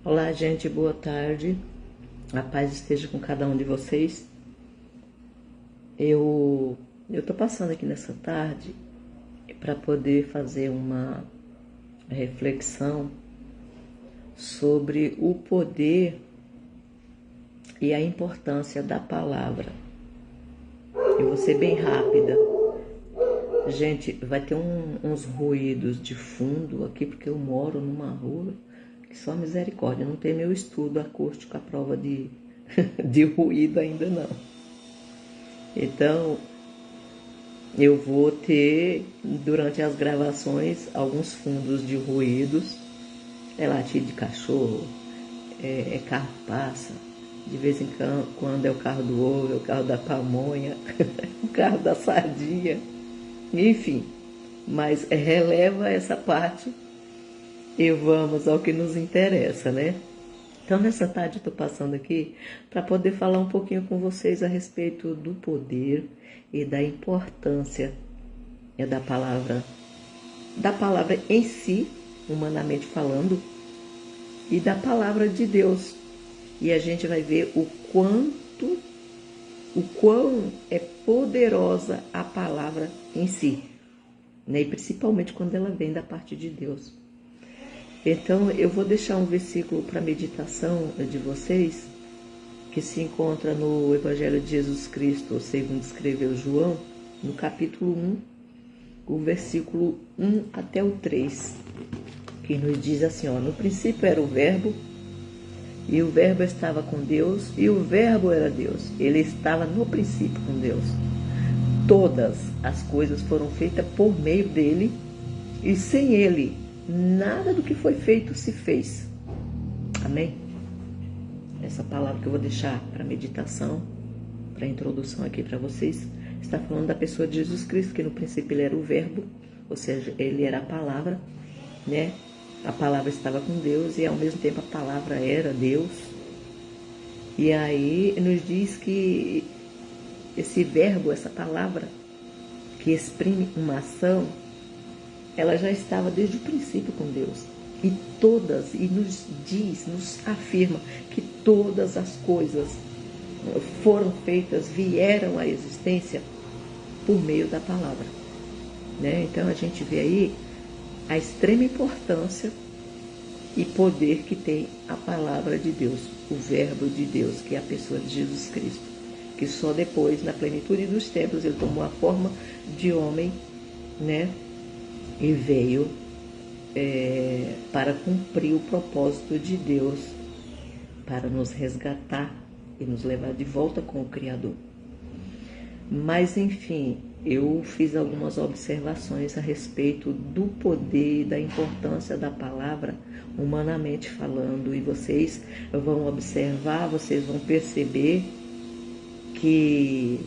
Olá, gente, boa tarde. A paz esteja com cada um de vocês. Eu tô passando aqui nessa tarde para poder fazer uma reflexão sobre o poder e a importância da palavra. Eu vou ser bem rápida. Gente, vai ter uns ruídos de fundo aqui, porque eu moro numa rua que só misericórdia. Não tem meu estudo acústico à prova de, de ruído ainda não. Então, eu vou ter, durante as gravações, alguns fundos de ruídos. É latido de cachorro, é carro que passa. De vez em quando é o carro do ovo, é o carro da pamonha, o carro da sardinha. Enfim, mas releva essa parte e vamos ao que nos interessa, né? Então, nessa tarde eu estou passando aqui para poder falar um pouquinho com vocês a respeito do poder e da importância da palavra em si, humanamente falando, e da palavra de Deus. E a gente vai ver o quão é poderosa a palavra em si, né? E principalmente quando ela vem da parte de Deus. Então, eu vou deixar um versículo para meditação de vocês, que se encontra no Evangelho de Jesus Cristo, segundo escreveu João, no capítulo 1, o versículo 1 até o 3, que nos diz assim, no princípio era o Verbo, e o Verbo estava com Deus, e o Verbo era Deus. Ele estava no princípio com Deus. Todas as coisas foram feitas por meio dele, e sem ele, nada do que foi feito se fez. Amém? Essa palavra que eu vou deixar para meditação, para introdução aqui para vocês, está falando da pessoa de Jesus Cristo, que no princípio ele era o Verbo, ou seja, ele era a palavra, né? A palavra estava com Deus e ao mesmo tempo a palavra era Deus. E aí nos diz que esse verbo, essa palavra que exprime uma ação, ela já estava desde o princípio com Deus. E nos afirma que todas as coisas foram feitas, vieram à existência por meio da palavra, né? Então a gente vê aí a extrema importância e poder que tem a palavra de Deus, o Verbo de Deus, que é a pessoa de Jesus Cristo, que só depois, na plenitude dos tempos, ele tomou a forma de homem, né? E veio para cumprir o propósito de Deus, para nos resgatar e nos levar de volta com o Criador. Mas, enfim, eu fiz algumas observações a respeito do poder e da importância da palavra, humanamente falando, e vocês vão observar, vocês vão perceber que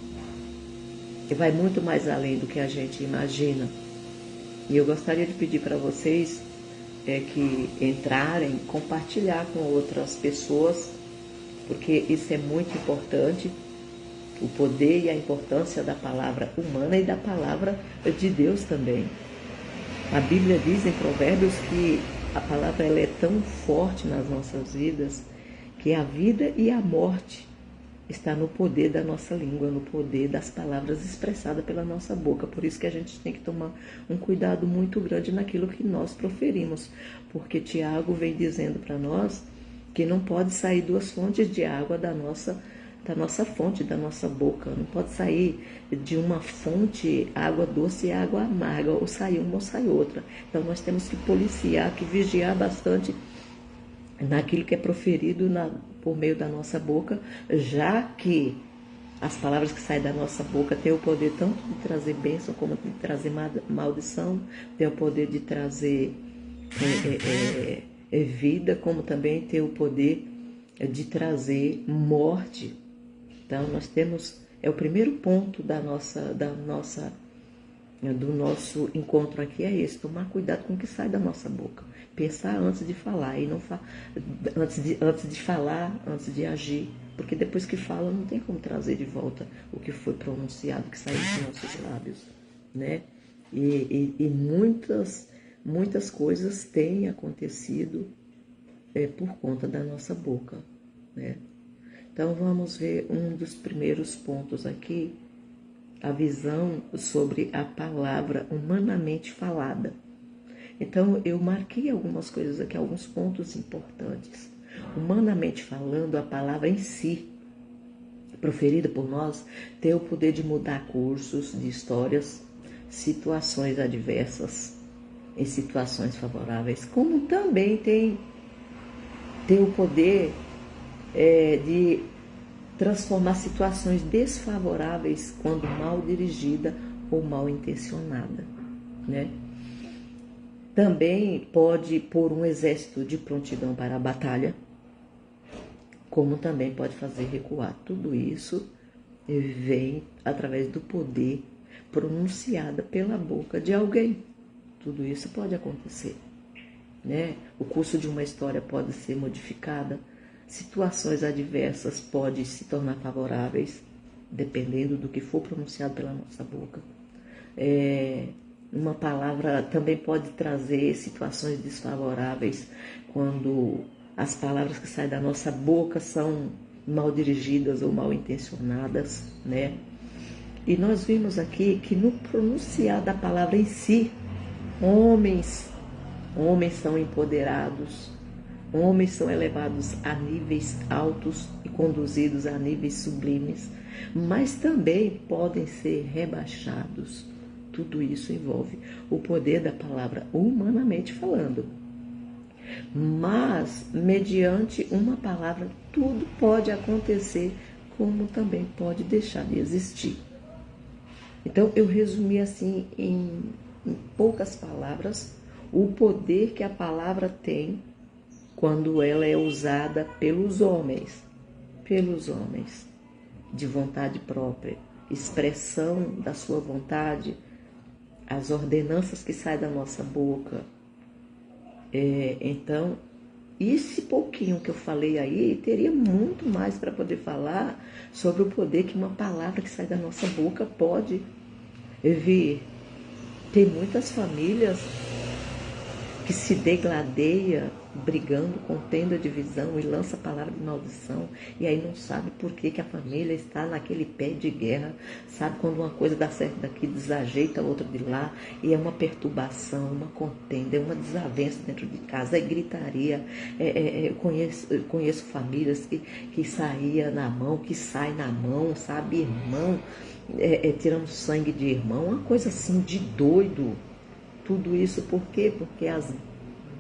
vai muito mais além do que a gente imagina. E eu gostaria de pedir para vocês que entrarem, compartilhar com outras pessoas, porque isso é muito importante. O poder e a importância da palavra humana e da palavra de Deus também. A Bíblia diz em Provérbios que a palavra ela é tão forte nas nossas vidas que a vida e a morte está no poder da nossa língua, no poder das palavras expressadas pela nossa boca. Por isso que a gente tem que tomar um cuidado muito grande naquilo que nós proferimos, porque Tiago vem dizendo para nós que não pode sair duas fontes de água da nossa fonte, da nossa boca. Não pode sair de uma fonte água doce e água amarga, ou sai uma ou sai outra. Então nós temos que policiar, que vigiar bastante naquilo que é proferido por meio da nossa boca, já que as palavras que saem da nossa boca têm o poder tanto de trazer bênção como de trazer maldição, têm o poder de trazer vida, como também tem o poder de trazer morte. Então nós temos, é o primeiro ponto do nosso encontro aqui, é esse: tomar cuidado com o que sai da nossa boca, pensar antes de falar e não antes de falar, antes de agir, porque depois que fala não tem como trazer de volta o que foi pronunciado, que saiu dos nossos lábios, né? E muitas coisas têm acontecido por conta da nossa boca, né? Então vamos ver um dos primeiros pontos aqui, a visão sobre a palavra humanamente falada. Então eu marquei algumas coisas aqui, alguns pontos importantes. Humanamente falando, a palavra em si, proferida por nós, tem o poder de mudar cursos de histórias, situações adversas, em situações favoráveis, como também tem o poder de transformar situações desfavoráveis quando mal dirigida ou mal intencionada, né? Também pode pôr um exército de prontidão para a batalha, como também pode fazer recuar. Tudo isso vem através do poder pronunciado pela boca de alguém. Tudo isso pode acontecer, né? O curso de uma história pode ser modificada, situações adversas podem se tornar favoráveis, dependendo do que for pronunciado pela nossa boca. Uma palavra também pode trazer situações desfavoráveis quando as palavras que saem da nossa boca são mal dirigidas ou mal intencionadas, né? E nós vimos aqui que no pronunciar da palavra em si, homens são empoderados, homens são elevados a níveis altos e conduzidos a níveis sublimes, mas também podem ser rebaixados. Tudo isso envolve o poder da palavra humanamente falando. Mas, mediante uma palavra, tudo pode acontecer, como também pode deixar de existir. Então, eu resumi assim, em poucas palavras, o poder que a palavra tem quando ela é usada pelos homens, de vontade própria, expressão da sua vontade, as ordenanças que saem da nossa boca. Então, esse pouquinho que eu falei aí, teria muito mais para poder falar sobre o poder que uma palavra que sai da nossa boca pode vir. Tem muitas famílias que se degladeia brigando, contendo a divisão e lança a palavra de maldição, e aí não sabe por que a família está naquele pé de guerra, sabe quando uma coisa dá certo daqui, desajeita a outra de lá, e é uma perturbação, uma contenda, é uma desavença dentro de casa, é gritaria. Eu conheço famílias que saía na mão, que sai na mão, sabe, irmão, tirando sangue de irmão, uma coisa assim de doido. Tudo isso por quê? Porque as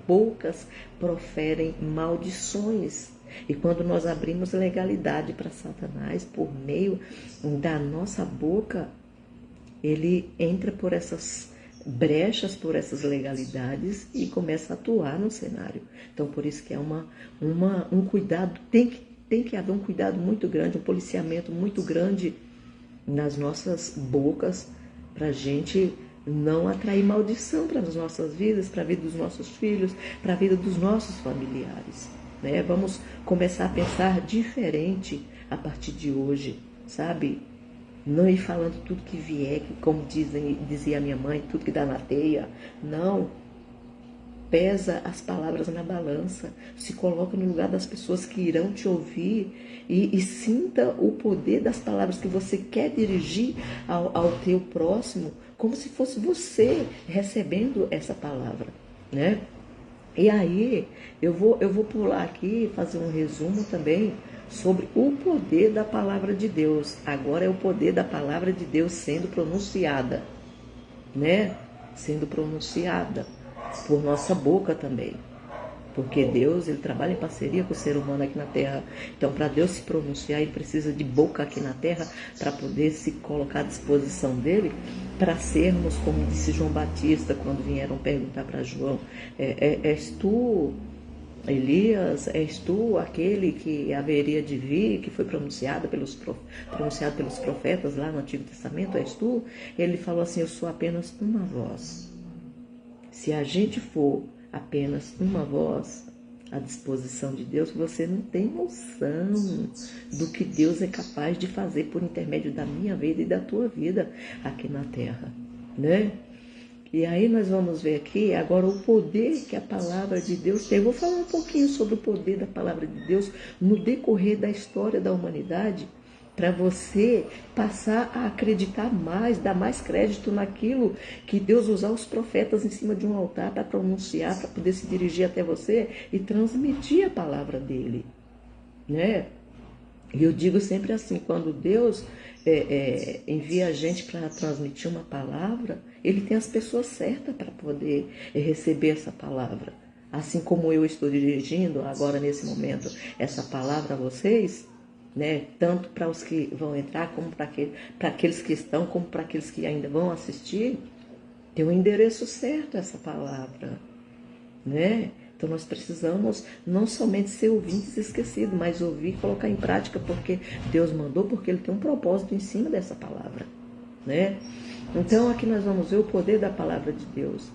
bocas proferem maldições. E quando nós abrimos legalidade para Satanás por meio da nossa boca, ele entra por essas brechas, por essas legalidades e começa a atuar no cenário. Então, por isso que é um cuidado, tem que haver um cuidado muito grande, um policiamento muito grande nas nossas bocas, para a gente não atrair maldição para as nossas vidas, para a vida dos nossos filhos, para a vida dos nossos familiares, né? Vamos começar a pensar diferente a partir de hoje, sabe? Não ir falando tudo que vier, como dizia a minha mãe, tudo que dá na teia. Não. Pesa as palavras na balança, se coloca no lugar das pessoas que irão te ouvir e sinta o poder das palavras que você quer dirigir ao teu próximo, como se fosse você recebendo essa palavra, né? E aí, eu vou pular aqui e fazer um resumo também sobre o poder da palavra de Deus. Agora é o poder da palavra de Deus sendo pronunciada, né? Sendo pronunciada por nossa boca também. Porque Deus, ele trabalha em parceria com o ser humano aqui na Terra. Então, para Deus se pronunciar, ele precisa de boca aqui na Terra para poder se colocar à disposição dele, para sermos, como disse João Batista, quando vieram perguntar para João, és tu, Elias, és tu aquele que haveria de vir, que foi pronunciado pelos profetas lá no Antigo Testamento, és tu? Ele falou assim, eu sou apenas uma voz. Se a gente for apenas uma voz à disposição de Deus, você não tem noção do que Deus é capaz de fazer por intermédio da minha vida e da tua vida aqui na Terra, né? E aí nós vamos ver aqui agora o poder que a palavra de Deus tem. Eu vou falar um pouquinho sobre o poder da palavra de Deus no decorrer da história da humanidade, para você passar a acreditar mais, dar mais crédito naquilo que Deus usar os profetas em cima de um altar para pronunciar, para poder se dirigir até você e transmitir a palavra dele, né? E eu digo sempre assim, quando Deus envia a gente para transmitir uma palavra, Ele tem as pessoas certas para poder receber essa palavra. Assim como eu estou dirigindo agora nesse momento essa palavra a vocês, né? Tanto para os que vão entrar, como para aqueles que estão, como para aqueles que ainda vão assistir, tem um endereço certo essa palavra, né? Então nós precisamos não somente ser ouvintes esquecidos, mas ouvir e colocar em prática, porque Deus mandou, porque Ele tem um propósito em cima dessa palavra, né? Então aqui nós vamos ver o poder da palavra de Deus.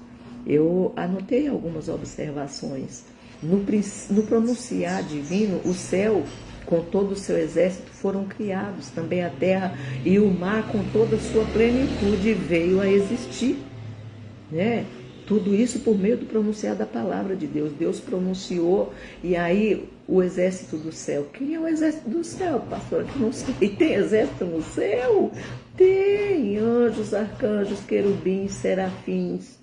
Eu anotei algumas observações. No pronunciar divino, o céu com todo o seu exército foram criados, também a terra e o mar com toda a sua plenitude veio a existir, né? Tudo isso por meio do pronunciar da palavra de Deus. Deus pronunciou e aí o exército do céu. Quem é o exército do céu, pastora? Que não sei. Tem exército no céu? Tem anjos, arcanjos, querubins, serafins.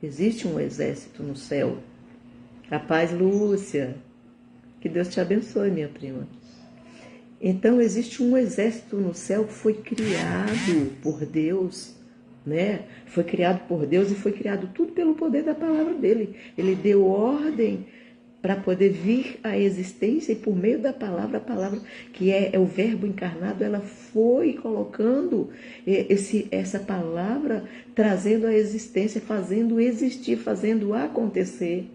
Existe um exército no céu. A paz, Lúcia. Que Deus te abençoe, minha prima. Então existe um exército no céu que foi criado por Deus, né? Foi criado por Deus e foi criado tudo pelo poder da palavra dele. Ele deu ordem para poder vir à existência e por meio da palavra, a palavra que é o verbo encarnado, ela foi colocando essa palavra, trazendo à existência, fazendo existir, fazendo acontecer.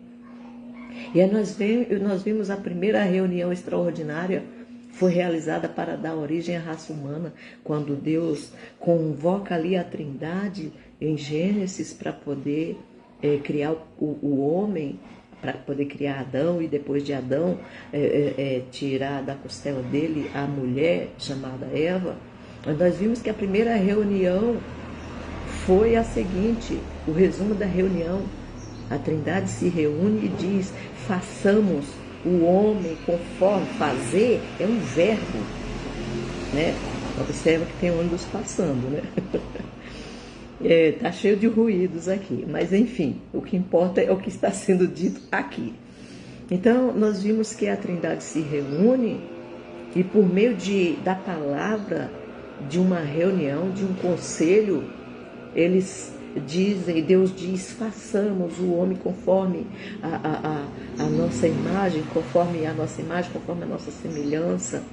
E aí nós vimos a primeira reunião extraordinária foi realizada para dar origem à raça humana, quando Deus convoca ali a Trindade em Gênesis para poder criar o homem, para poder criar Adão e depois de Adão tirar da costela dele a mulher chamada Eva. Nós vimos que a primeira reunião foi a seguinte, o resumo da reunião. A Trindade se reúne e diz, façamos o homem conforme, fazer é um verbo, né? Observa que tem ônibus passando, né? Tá cheio de ruídos aqui, mas enfim, o que importa é o que está sendo dito aqui. Então, nós vimos que a Trindade se reúne e por meio da palavra, de uma reunião, de um conselho, eles dizem, Deus diz, façamos o homem conforme a nossa imagem, conforme a nossa semelhança.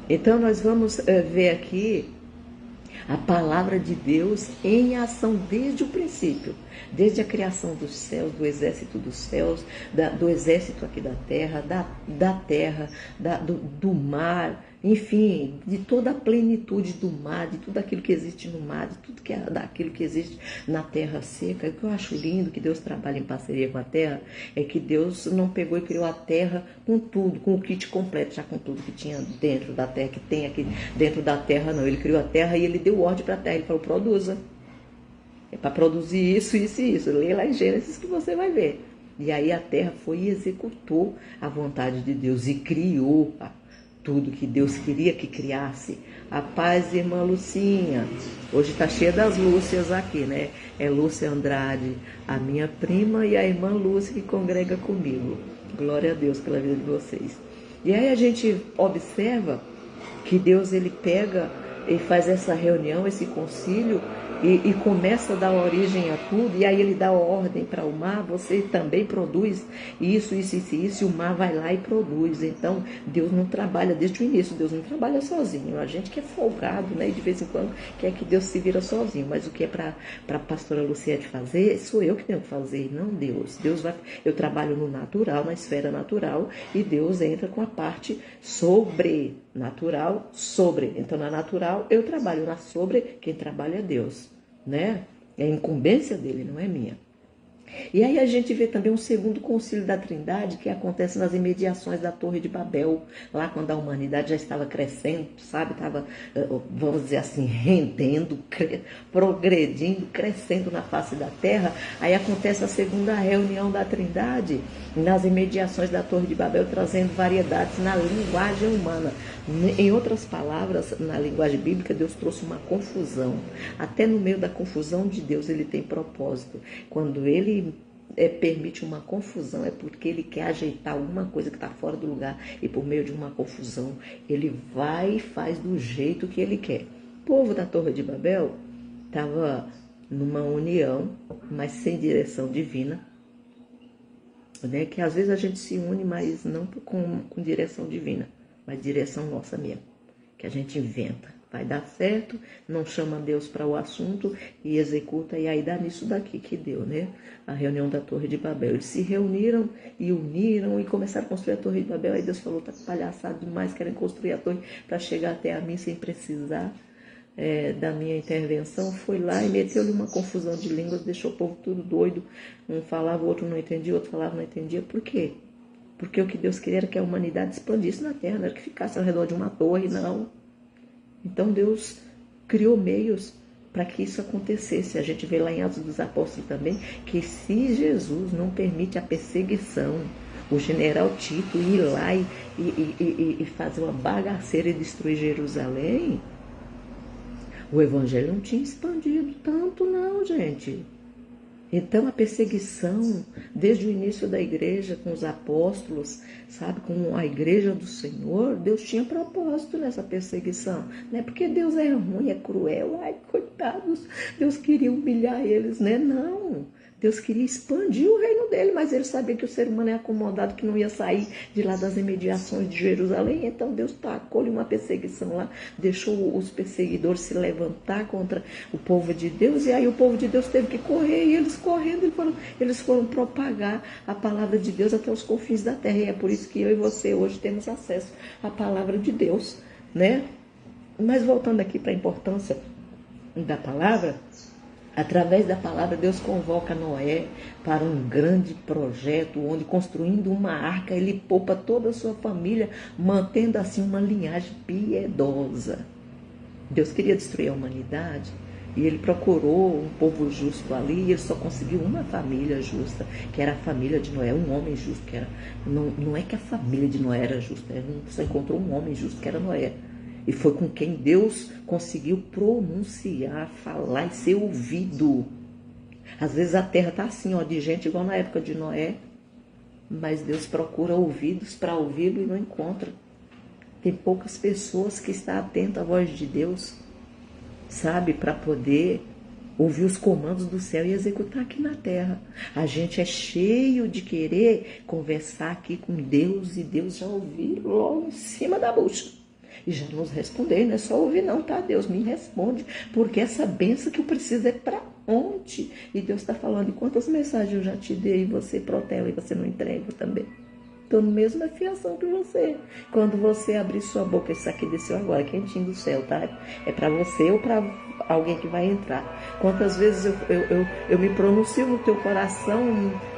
Então nós vamos ver aqui a palavra de Deus em ação desde o princípio, desde a criação dos céus, do exército dos céus, do exército aqui da terra, do mar, enfim, de toda a plenitude do mar, de tudo aquilo que existe no mar, de tudo daquilo que existe na terra seca. O que eu acho lindo que Deus trabalha em parceria com a terra é que Deus não pegou e criou a terra com tudo, com o kit completo, já com tudo que tinha dentro da terra, que tem aqui dentro da terra, não. Ele criou a terra e ele deu ordem para a terra, ele falou, produza. É para produzir isso, isso e isso. Lê lá em Gênesis que você vai ver. E aí a terra foi e executou a vontade de Deus e criou tudo que Deus queria que criasse. A paz, irmã Lucinha. Hoje está cheia das Lúcias aqui, né? É Lúcia Andrade, a minha prima, e a irmã Lúcia que congrega comigo. Glória a Deus pela vida de vocês. E aí a gente observa que Deus, ele pega e faz essa reunião, esse concílio, e começa a dar origem a tudo, e aí ele dá ordem para o mar, você também produz isso, e o mar vai lá e produz. Então, Deus não trabalha desde o início, Deus não trabalha sozinho. A gente que é folgado, né, e de vez em quando quer que Deus se vira sozinho, mas o que é para a pastora Luciete fazer, sou eu que tenho que fazer, não Deus. Eu trabalho no natural, na esfera natural, e Deus entra com a parte sobrenatural, Então, na natural, eu trabalho, na sobre, quem trabalha é Deus, né? É a incumbência dele, não é minha. E aí a gente vê também um segundo concílio da Trindade que acontece nas imediações da Torre de Babel, lá quando a humanidade já estava crescendo, sabe? Estava, vamos dizer assim, rendendo, progredindo, crescendo na face da terra. Aí acontece a segunda reunião da Trindade nas imediações da Torre de Babel, trazendo variedades na linguagem humana. Em outras palavras, na linguagem bíblica, Deus trouxe uma confusão. Até no meio da confusão de Deus, ele tem propósito. Quando ele permite uma confusão, é porque ele quer ajeitar alguma coisa que está fora do lugar, e por meio de uma confusão, ele vai e faz do jeito que ele quer. O povo da Torre de Babel estava numa união, mas sem direção divina, né? Que às vezes a gente se une, mas não com direção divina, mas direção nossa mesmo, que a gente inventa. Vai dar certo, não chama Deus para o assunto e executa, e aí dá nisso daqui que deu, né? A reunião da Torre de Babel. Eles se reuniram e uniram e começaram a construir a Torre de Babel. Aí Deus falou, tá palhaçado demais, querem construir a torre para chegar até a mim sem precisar da minha intervenção. Foi lá e meteu-lhe uma confusão de línguas, deixou o povo tudo doido. Um falava, o outro não entendia, outro falava, não entendia. Por quê? Porque o que Deus queria era que a humanidade expandisse na terra, não era que ficasse ao redor de uma torre, não. Então Deus criou meios para que isso acontecesse. A gente vê lá em Atos dos Apóstolos também que se Jesus não permite a perseguição, o general Tito ir lá e fazer uma bagaceira e destruir Jerusalém, o evangelho não tinha expandido tanto não, gente. Então a perseguição, desde o início da igreja, com os apóstolos, sabe, com a igreja do Senhor, Deus tinha propósito nessa perseguição. Não é porque Deus é ruim, é cruel, ai, coitados, Deus queria humilhar eles, né? Não, Deus queria expandir o reino dele, mas ele sabia que o ser humano é acomodado, que não ia sair de lá das imediações de Jerusalém. Então Deus tacou-lhe uma perseguição lá, deixou os perseguidores se levantar contra o povo de Deus, e aí o povo de Deus teve que correr, e eles correndo, eles foram propagar a palavra de Deus até os confins da terra. E é por isso que eu e você hoje temos acesso à palavra de Deus, né? Mas voltando aqui para a importância da palavra, através da palavra, Deus convoca Noé para um grande projeto, onde, construindo uma arca, ele poupa toda a sua família, mantendo assim uma linhagem piedosa. Deus queria destruir a humanidade e ele procurou um povo justo ali, e ele só conseguiu uma família justa, que era a família de Noé, um homem justo, que era, não é que a família de Noé era justa, ele só encontrou um homem justo, que era Noé. E foi com quem Deus conseguiu pronunciar, falar e ser ouvido. Às vezes a terra está assim, ó, de gente igual na época de Noé, mas Deus procura ouvidos para ouvi-lo e não encontra. Tem poucas pessoas que estão atentas à voz de Deus, sabe, para poder ouvir os comandos do céu e executar aqui na terra. A gente é cheio de querer conversar aqui com Deus, e Deus já ouviu logo em cima da bucha. E já nos responder, não é só ouvir não, tá? Deus me responde, porque essa benção que eu preciso é para onde? E Deus está falando, quantas mensagens eu já te dei e você protela e você não entrega também. Estou no mesmo fiação que você. Quando você abrir sua boca, isso aqui desceu agora, quentinho do céu, tá? É para você ou para alguém que vai entrar. Quantas vezes eu me pronuncio no teu coração,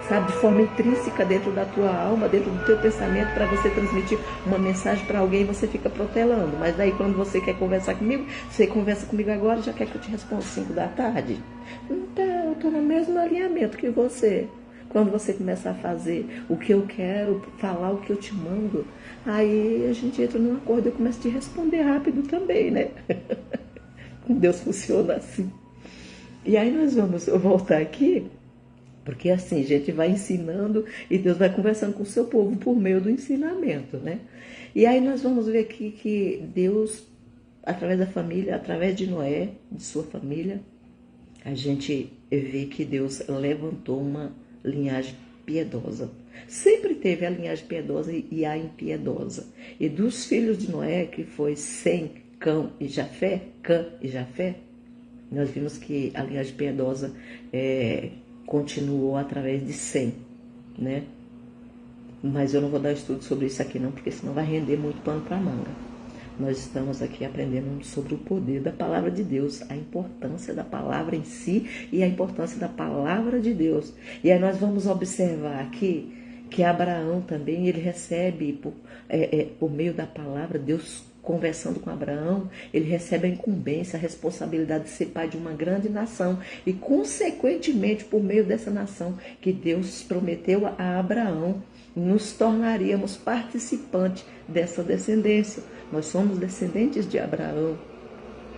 sabe, de forma intrínseca dentro da tua alma, dentro do teu pensamento, para você transmitir uma mensagem para alguém, e você fica protelando. Mas daí quando você quer conversar comigo, você conversa comigo agora, já quer que eu te responda às 5 da tarde? Então, eu estou no mesmo alinhamento que você. Quando você começa a fazer o que eu quero, falar o que eu te mando, aí a gente entra num acordo e eu começo a te responder rápido também, né? Com Deus funciona assim. E aí nós vamos voltar aqui, porque assim, a gente vai ensinando e Deus vai conversando com o seu povo por meio do ensinamento, né? E aí nós vamos ver aqui que Deus, através da família, através de Noé, de sua família, a gente vê que Deus levantou uma linhagem piedosa. Sempre teve a linhagem piedosa e a impiedosa. E dos filhos de Noé, que foi Sem, Cã e Jafé, nós vimos que a linhagem piedosa continuou através de Sem, né? Mas eu não vou dar estudo sobre isso aqui não, porque senão vai render muito pano para manga. nós estamos aqui aprendendo sobre o poder da palavra de Deus, a importância da palavra em si e a importância da palavra de Deus. E aí nós vamos observar aqui que Abraão também, ele recebe por meio da palavra, Deus conversando com Abraão, ele recebe a incumbência, a responsabilidade de ser pai de uma grande nação e, consequentemente, por meio dessa nação que Deus prometeu a Abraão, nos tornaríamos participantes dessa descendência. Nós somos descendentes de Abraão.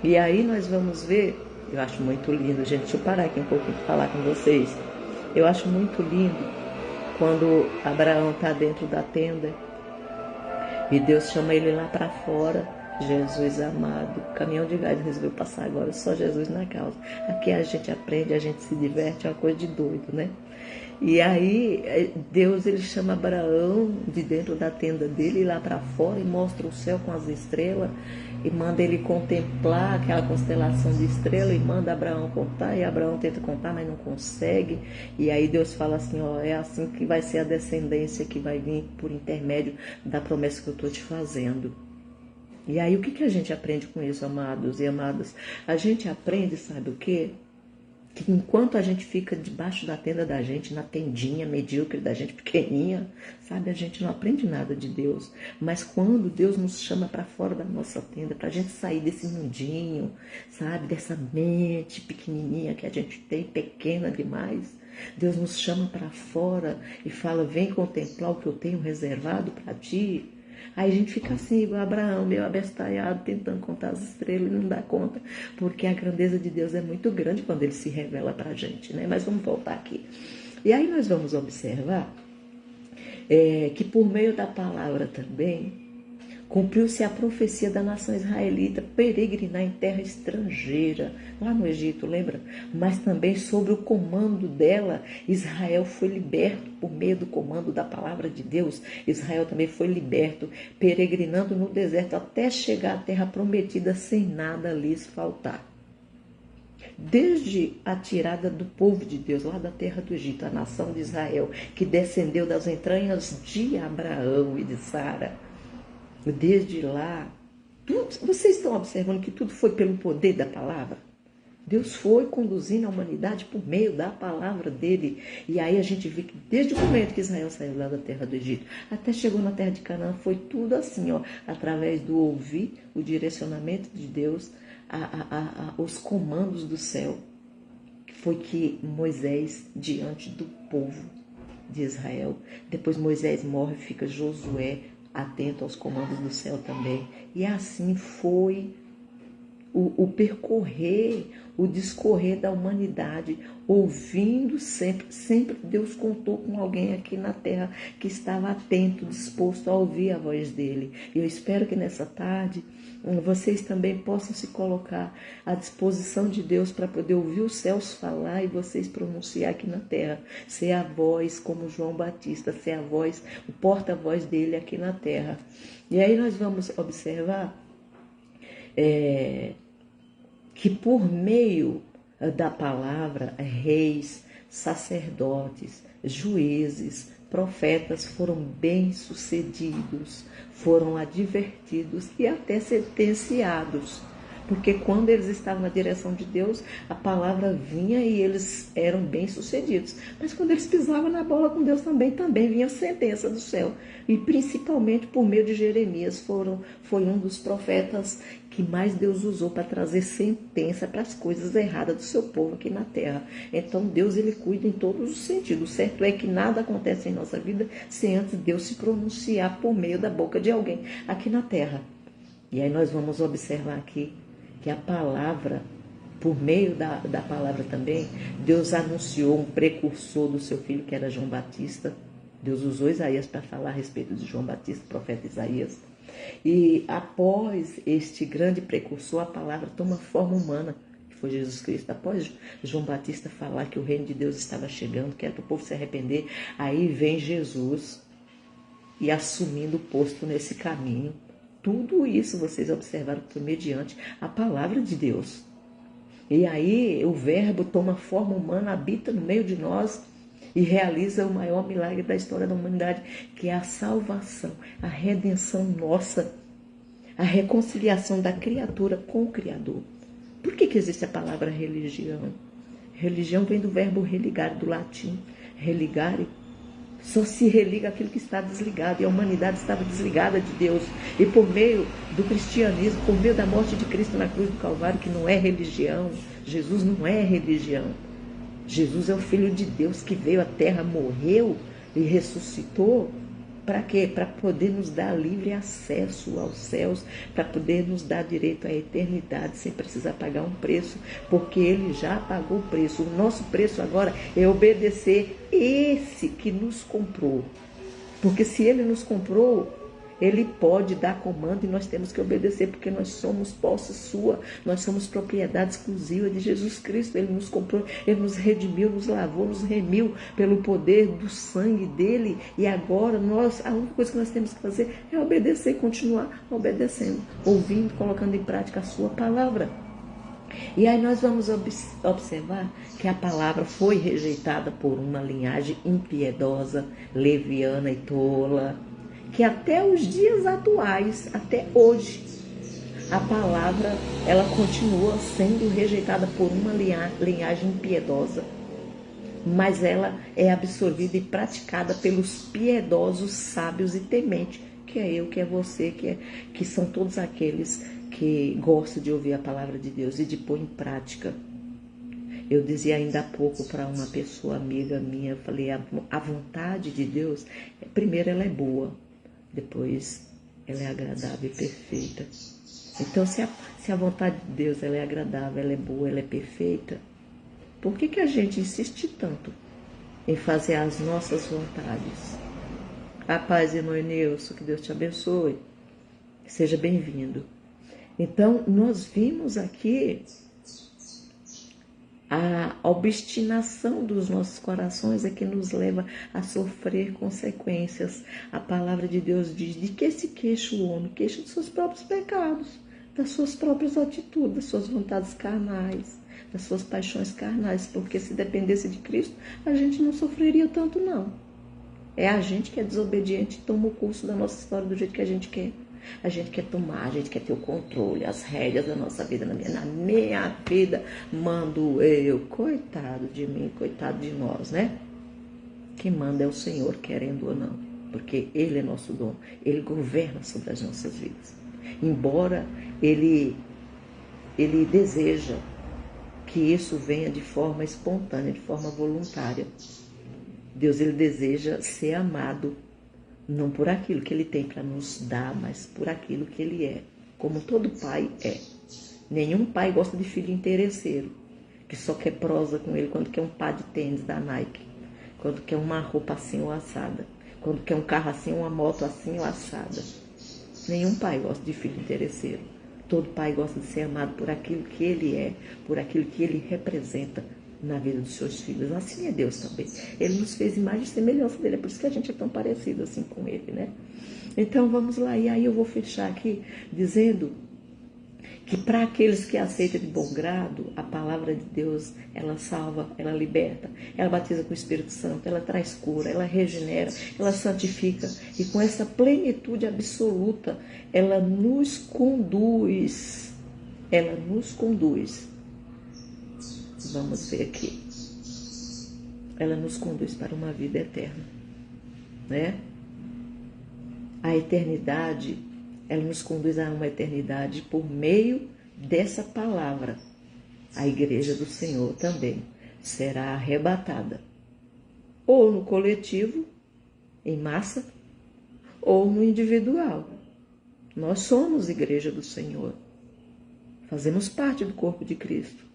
E aí nós vamos ver, eu acho muito lindo, gente, deixa eu parar aqui um pouquinho para falar com vocês. Eu acho muito lindo quando Abraão está dentro da tenda e Deus chama ele lá para fora. Jesus amado, caminhão de gás resolveu passar agora, só Jesus na causa. Aqui a gente aprende, a gente se diverte, é uma coisa de doido, né? E aí Deus, ele chama Abraão de dentro da tenda dele, lá para fora, e mostra o céu com as estrelas, e manda ele contemplar aquela constelação de estrelas, e manda Abraão contar, e Abraão tenta contar, mas não consegue. E aí Deus fala assim, ó, é assim que vai ser a descendência que vai vir por intermédio da promessa que eu estou te fazendo. E aí o que a gente aprende com isso, amados e amadas? A gente aprende, sabe o quê? Que enquanto a gente fica debaixo da tenda da gente, na tendinha medíocre da gente, pequenininha, sabe, a gente não aprende nada de Deus. Mas quando Deus nos chama para fora da nossa tenda, para a gente sair desse mundinho, sabe, dessa mente pequenininha que a gente tem, pequena demais, Deus nos chama para fora e fala, vem contemplar o que eu tenho reservado para ti. Aí a gente fica assim, igual Abraão, meio abestalhado, tentando contar as estrelas e não dá conta, porque a grandeza de Deus é muito grande quando ele se revela para a gente, né? Mas vamos voltar aqui. E aí nós vamos observar que por meio da palavra também, cumpriu-se a profecia da nação israelita peregrinar em terra estrangeira, lá no Egito, lembra? Mas também sobre o comando dela, Israel foi liberto por meio do comando da palavra de Deus. Israel também foi liberto, peregrinando no deserto até chegar à terra prometida sem nada lhes faltar. Desde a tirada do povo de Deus lá da terra do Egito, a nação de Israel, que descendeu das entranhas de Abraão e de Sara, desde lá, vocês estão observando que tudo foi pelo poder da palavra? Deus foi conduzindo a humanidade por meio da palavra dele. E aí a gente vê que desde o momento que Israel saiu lá da terra do Egito, até chegou na terra de Canaã, foi tudo assim, ó, através do ouvir, o direcionamento de Deus, os comandos do céu. Foi que Moisés, diante do povo de Israel, depois Moisés morre, fica Josué atento aos comandos do céu também. E assim foi o percorrer, o discorrer da humanidade, ouvindo sempre Deus contou com alguém aqui na terra que estava atento, disposto a ouvir a voz dele. E eu espero que nessa tarde vocês também possam se colocar à disposição de Deus para poder ouvir os céus falar e vocês pronunciar aqui na terra. Ser a voz como João Batista, ser a voz, o porta-voz dele aqui na terra. E aí nós vamos observar que por meio da palavra, reis, sacerdotes, juízes, profetas foram bem-sucedidos, foram advertidos e até sentenciados. Porque quando eles estavam na direção de Deus, a palavra vinha e eles eram bem-sucedidos. Mas quando eles pisavam na bola com Deus também vinha a sentença do céu. E principalmente por meio de Jeremias, foi um dos profetas que mais Deus usou para trazer sentença para as coisas erradas do seu povo aqui na terra. Então Deus, ele cuida em todos os sentidos. O certo é que nada acontece em nossa vida sem antes Deus se pronunciar por meio da boca de alguém aqui na terra. E aí nós vamos observar aqui que a palavra, por meio da palavra também, Deus anunciou um precursor do seu filho, que era João Batista. Deus usou Isaías para falar a respeito de João Batista, o profeta Isaías. E após este grande precursor, a palavra toma forma humana, que foi Jesus Cristo. Após João Batista falar que o reino de Deus estava chegando, que era para o povo se arrepender, aí vem Jesus e assumindo o posto nesse caminho. Tudo isso vocês observaram que foi mediante a palavra de Deus. E aí o verbo toma forma humana, habita no meio de nós e realiza o maior milagre da história da humanidade, que é a salvação, a redenção nossa. a reconciliação da criatura com o Criador. Por que existe a palavra religião? Religião vem do verbo religar, do latim. Religare. Só se religa aquilo que está desligado. E a humanidade estava desligada de Deus. E por meio do cristianismo, por meio da morte de Cristo na cruz do Calvário, que não é religião. Jesus não é religião. Jesus é o Filho de Deus que veio à terra, morreu e ressuscitou. Para quê? Para poder nos dar livre acesso aos céus, para poder nos dar direito à eternidade, sem precisar pagar um preço, porque Ele já pagou o preço. O nosso preço agora é obedecer esse que nos comprou. Porque se Ele nos comprou, Ele pode dar comando e nós temos que obedecer, porque nós somos posse sua, nós somos propriedade exclusiva de Jesus Cristo. Ele nos comprou, Ele nos redimiu, nos lavou, nos remiu pelo poder do sangue dEle. E agora a única coisa que nós temos que fazer é obedecer e continuar obedecendo, ouvindo, colocando em prática a sua palavra. E aí nós vamos observar que a palavra foi rejeitada por uma linhagem impiedosa, leviana e tola, que até os dias atuais, até hoje, a palavra ela continua sendo rejeitada por uma linhagem impiedosa, mas ela é absorvida e praticada pelos piedosos, sábios e tementes, que é eu, que é você, que são todos aqueles que gostam de ouvir a palavra de Deus e de pôr em prática. Eu dizia ainda há pouco para uma pessoa amiga minha, eu falei, a vontade de Deus, primeiro ela é boa, depois ela é agradável e perfeita. Então, se a vontade de Deus ela é agradável, ela é boa, ela é perfeita, por que a gente insiste tanto em fazer as nossas vontades? A paz, irmão Nilson, que Deus te abençoe. Seja bem-vindo. Então, nós vimos aqui a obstinação dos nossos corações é que nos leva a sofrer consequências. A palavra de Deus diz: de que se queixa o homem? Queixa dos seus próprios pecados, das suas próprias atitudes, das suas vontades carnais, das suas paixões carnais, porque se dependesse de Cristo, a gente não sofreria tanto, não. É a gente que é desobediente e toma o curso da nossa história do jeito que a gente quer. A gente quer tomar, a gente quer ter o controle, as rédeas da nossa vida. Na minha vida mando eu. Coitado de mim, coitado de nós, né? Quem manda é o Senhor, querendo ou não. Porque Ele é nosso dono. Ele governa sobre as nossas vidas. Embora Ele deseja que isso venha de forma espontânea, de forma voluntária. Deus, Ele deseja ser amado. Não por aquilo que Ele tem para nos dar, mas por aquilo que Ele é. Como todo pai é. Nenhum pai gosta de filho interesseiro, que só quer prosa com ele quando quer um par de tênis da Nike, quando quer uma roupa assim ou assada, quando quer um carro assim, uma moto assim ou assada. Nenhum pai gosta de filho interesseiro. Todo pai gosta de ser amado por aquilo que ele é, por aquilo que ele representa na vida dos seus filhos. Assim é Deus também. Ele nos fez imagem e semelhança dele. É por isso que a gente é tão parecido assim com ele, né? Então vamos lá. E aí eu vou fechar aqui dizendo que para aqueles que aceitam de bom grado, a palavra de Deus, ela salva, ela liberta, ela batiza com o Espírito Santo, ela traz cura, ela regenera, ela santifica. E com essa plenitude absoluta, ela nos conduz. Ela nos conduz. Vamos ver aqui. Ela nos conduz para uma vida eterna, né? A eternidade, ela nos conduz a uma eternidade por meio dessa palavra. A igreja do Senhor também será arrebatada, ou no coletivo, em massa, ou no individual. Nós somos igreja do Senhor. Fazemos parte do corpo de Cristo.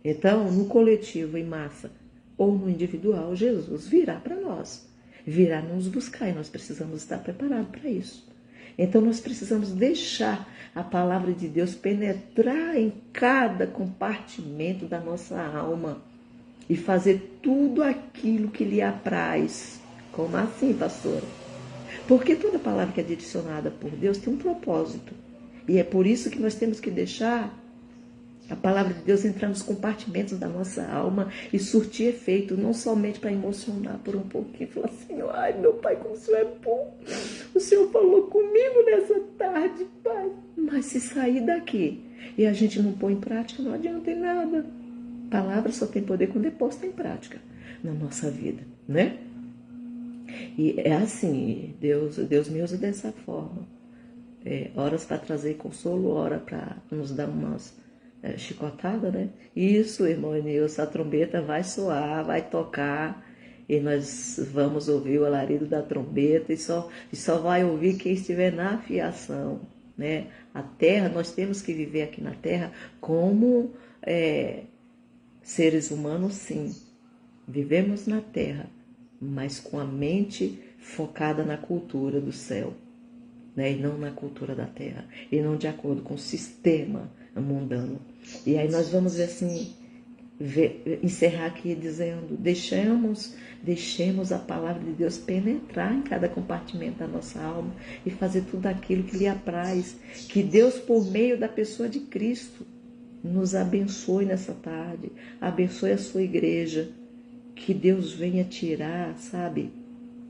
Então, no coletivo, em massa, ou no individual, Jesus virá para nós. Virá nos buscar e nós precisamos estar preparados para isso. Então, nós precisamos deixar a palavra de Deus penetrar em cada compartimento da nossa alma e fazer tudo aquilo que lhe apraz. Como assim, pastora? Porque toda palavra que é direcionada por Deus tem um propósito. E é por isso que nós temos que deixar a palavra de Deus entrar nos compartimentos da nossa alma e surtir efeito, não somente para emocionar por um pouquinho, falar assim, ai meu Pai, como o Senhor é bom, O Senhor falou comigo nessa tarde, Pai. Mas se sair daqui e a gente não pôr em prática, não adianta em nada. Palavra só tem poder quando é posta em prática na nossa vida, né? E é assim, Deus me usa dessa forma. Horas para trazer consolo, hora para nos dar umas chicotadas, né? Isso, irmão Nilson, a trombeta vai soar, vai tocar, e nós vamos ouvir o alarido da trombeta, e só vai ouvir quem estiver na fiação, né? A terra, nós temos que viver aqui na terra como seres humanos, sim. Vivemos na terra, mas com a mente focada na cultura do céu, né? E não na cultura da terra, e não de acordo com o sistema mundano. E aí nós vamos assim, encerrar aqui dizendo, deixemos a palavra de Deus penetrar em cada compartimento da nossa alma e fazer tudo aquilo que lhe apraz. Que Deus, por meio da pessoa de Cristo, nos abençoe nessa tarde, abençoe a sua igreja, que Deus venha tirar, sabe,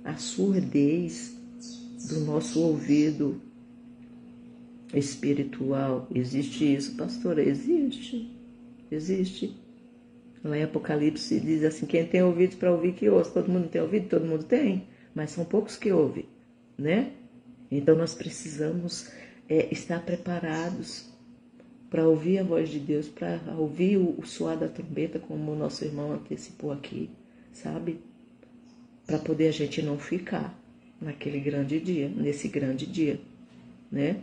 a surdez do nosso ouvido espiritual. Existe isso, pastora? Existe. Lá em Apocalipse diz assim, quem tem ouvidos para ouvir que ouça. Todo mundo tem ouvido? Todo mundo tem, mas são poucos que ouvem, né? Então nós precisamos estar preparados para ouvir a voz de Deus, para ouvir o soar da trombeta, como o nosso irmão antecipou aqui, sabe? Para poder a gente não ficar naquele grande dia, nesse grande dia, né?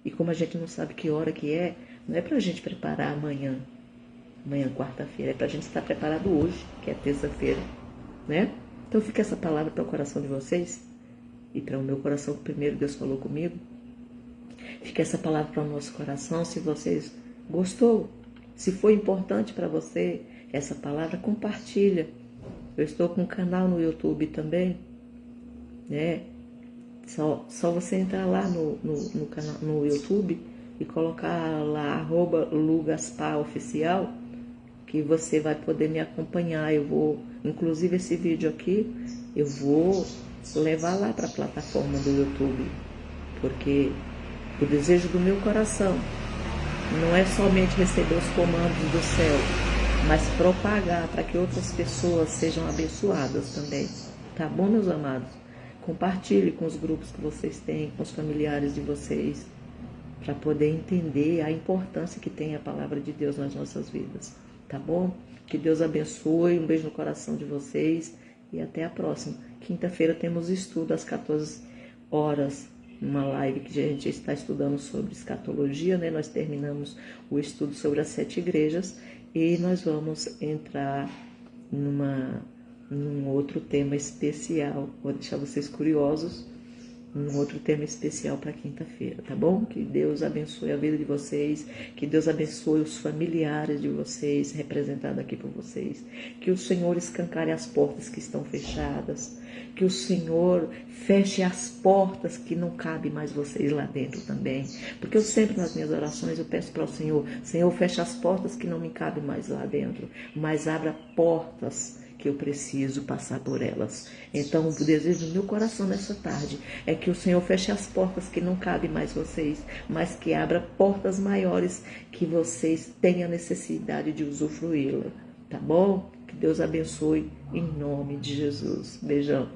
E como a gente não sabe que hora que é, não é para a gente preparar amanhã quarta-feira, é para a gente estar preparado hoje, que é terça-feira, né? Então fica essa palavra para o coração de vocês e para o meu coração, que primeiro Deus falou comigo. Fica essa palavra para o nosso coração. Se vocês gostou, se foi importante para você essa palavra, compartilha. Eu estou com um canal no YouTube também, né? Só você entrar lá no canal, no YouTube e colocar lá @lugasparoficial, que você vai poder me acompanhar. Eu vou, inclusive esse vídeo aqui, eu vou levar lá para a plataforma do YouTube, porque o desejo do meu coração não é somente receber os comandos do céu, mas propagar para que outras pessoas sejam abençoadas também. Tá bom, meus amados? Compartilhe com os grupos que vocês têm, com os familiares de vocês, para poder entender a importância que tem a palavra de Deus nas nossas vidas. Tá bom? Que Deus abençoe, um beijo no coração de vocês e até a próxima. Quinta-feira temos estudo às 14 horas, uma live que a gente está estudando sobre escatologia, né? Nós terminamos o estudo sobre as 7 igrejas e nós vamos entrar num outro tema especial. Vou deixar vocês curiosos, num outro tema especial para quinta-feira, tá bom? Que Deus abençoe a vida de vocês, que Deus abençoe os familiares de vocês, representados aqui por vocês, que o Senhor escancare as portas que estão fechadas, que o Senhor feche as portas que não cabe mais vocês lá dentro também, porque eu sempre nas minhas orações eu peço para o Senhor, feche as portas que não me cabem mais lá dentro, mas abra portas que eu preciso passar por elas. Então, o desejo do meu coração nessa tarde é que o Senhor feche as portas que não cabem mais vocês, mas que abra portas maiores que vocês tenham necessidade de usufruí-la. Tá bom? Que Deus abençoe em nome de Jesus. Beijão.